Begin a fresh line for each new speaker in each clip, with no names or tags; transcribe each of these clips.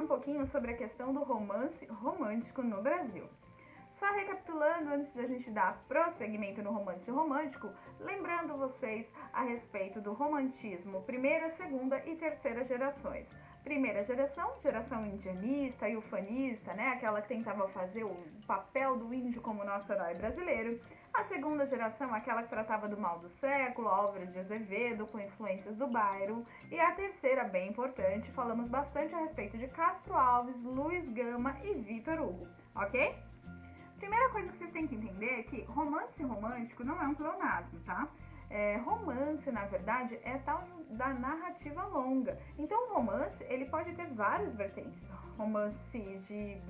um pouquinho sobre a questão do romance romântico no Brasil. Só recapitulando, antes de a gente dar prosseguimento no romance romântico, lembrando vocês a respeito do romantismo primeira, segunda e terceira gerações. Primeira geração, geração indianista e ufanista, né? Aquela que tentava fazer o papel do índio como nosso herói brasileiro. A segunda geração, aquela que tratava do mal do século, Álvares de Azevedo, com influências do Bairro. E a terceira, bem importante, falamos bastante a respeito de Castro Alves, Luiz Gama e Vitor Hugo, ok? Primeira coisa que vocês têm que entender é que romance romântico não é um pleonasmo, tá? Romance, na verdade, é tal da narrativa longa. Então, o romance, ele pode ter várias vertentes. Romance de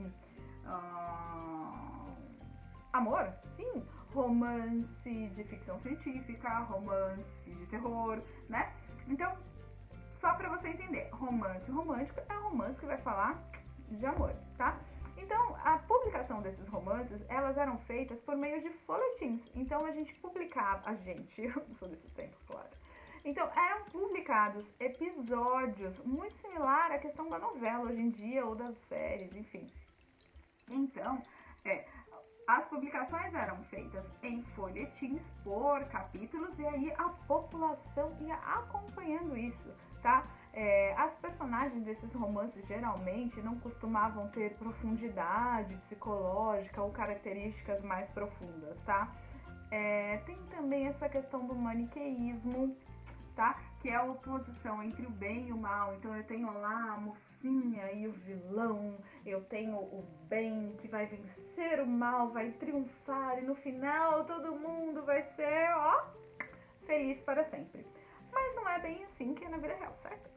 amor, sim. Romance de ficção científica, romance de terror, né? Então, só pra você entender, romance romântico é um romance que vai falar de amor, tá? Então, a publicação desses romances, elas eram feitas por meio de folhetins. Então, a gente publicava, eu não sou desse tempo, claro. Então, eram publicados episódios muito similar à questão da novela hoje em dia, ou das séries, enfim. Então, as publicações eram feitas em folhetins por capítulos e aí a população ia acompanhando isso, tá? As personagens desses romances geralmente não costumavam ter profundidade psicológica ou características mais profundas, tá? Tem também essa questão do maniqueísmo, tá? Que é a oposição entre o bem e o mal. Então eu tenho lá a mocinha e o vilão, eu tenho o bem que vai vencer o mal, vai triunfar e no final todo mundo vai ser, feliz para sempre. Mas não é bem assim que é na vida real, certo?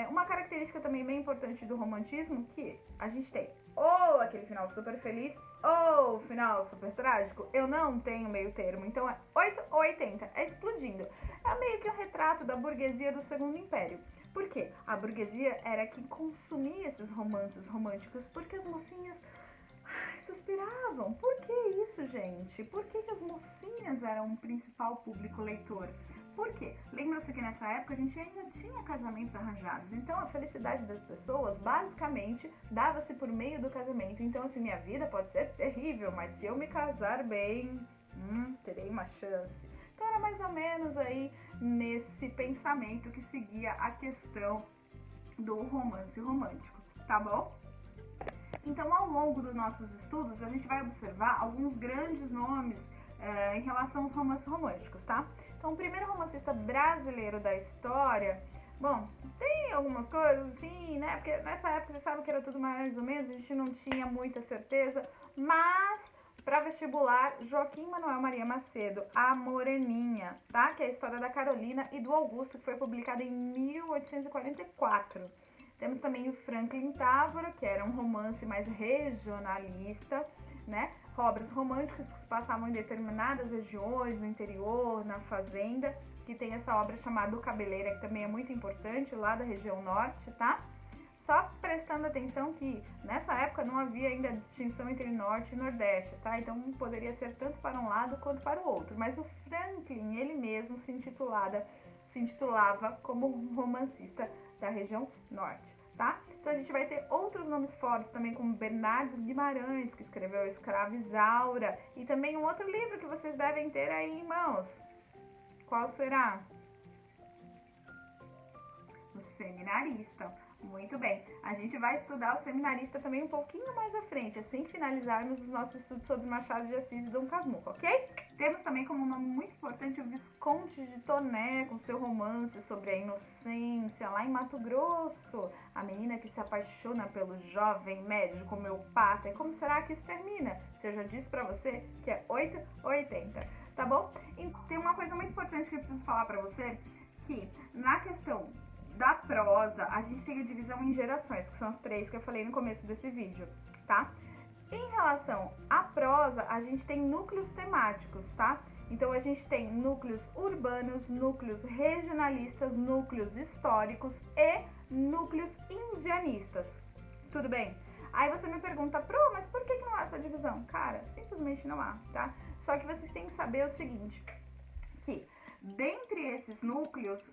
Uma característica também bem importante do romantismo que a gente tem ou aquele final super feliz ou final super trágico. Eu não tenho meio termo, então é 8 ou 80, é explodindo. É meio que um retrato da burguesia do Segundo Império. Por quê? A burguesia era quem consumia esses romances românticos porque as mocinhas suspiravam. Por que isso, gente? Por que as mocinhas eram o principal público leitor? Por quê? Lembra-se que nessa época a gente ainda tinha casamentos arranjados, então a felicidade das pessoas basicamente dava-se por meio do casamento. Então assim, minha vida pode ser terrível, mas se eu me casar bem, terei uma chance. Então era mais ou menos aí nesse pensamento que seguia a questão do romance romântico, tá bom? Então ao longo dos nossos estudos a gente vai observar alguns grandes nomes em relação aos romances românticos, tá? Então, o primeiro romancista brasileiro da história, bom, tem algumas coisas assim, né? Porque nessa época vocês sabem que era tudo mais ou menos, a gente não tinha muita certeza, mas para vestibular, Joaquim Manuel Maria Macedo, A Moreninha, tá? Que é a história da Carolina e do Augusto, que foi publicada em 1844. Temos também o Franklin Távora, que era um romance mais regionalista, né? Obras românticas que se passavam em determinadas regiões, no interior, na fazenda, que tem essa obra chamada O Cabeleira, que também é muito importante, lá da região norte, tá? Só prestando atenção que nessa época não havia ainda a distinção entre norte e nordeste, tá? Então poderia ser tanto para um lado quanto para o outro. Mas o Franklin, ele mesmo se intitulava como romancista da região norte, tá? Então a gente vai ter outros nomes fortes também, como Bernardo Guimarães, que escreveu Escrava Isaura, e também um outro livro que vocês devem ter aí em mãos. Qual será? O Seminarista. Muito bem, a gente vai estudar o Seminarista também um pouquinho mais à frente, assim que finalizarmos os nossos estudos sobre Machado de Assis e Dom Casmurro, ok? Temos também como nome muito importante o Visconde de Toné, com seu romance sobre a inocência lá em Mato Grosso, a menina que se apaixona pelo jovem médico homeopata. E como será que isso termina? Se eu já disse pra você que é 8 ou 80, tá bom? E tem uma coisa muito importante que eu preciso falar pra você, que na questão da prosa, a gente tem a divisão em gerações, que são as 3 que eu falei no começo desse vídeo, tá? Em relação à prosa, a gente tem núcleos temáticos, tá? Então, a gente tem núcleos urbanos, núcleos regionalistas, núcleos históricos e núcleos indianistas. Tudo bem? Aí você me pergunta, mas por que não há essa divisão? Cara, simplesmente não há, tá? Só que vocês têm que saber o seguinte, que dentre esses núcleos,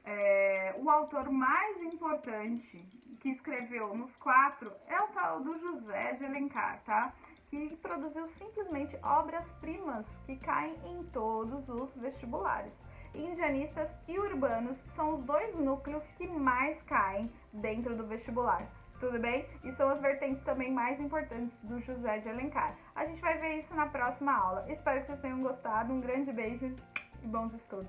o autor mais importante que escreveu nos 4 é o tal do José de Alencar, tá? Que produziu simplesmente obras-primas que caem em todos os vestibulares. Indianistas e urbanos são os 2 núcleos que mais caem dentro do vestibular. Tudo bem? E são as vertentes também mais importantes do José de Alencar. A gente vai ver isso na próxima aula. Espero que vocês tenham gostado. Um grande beijo e bons estudos!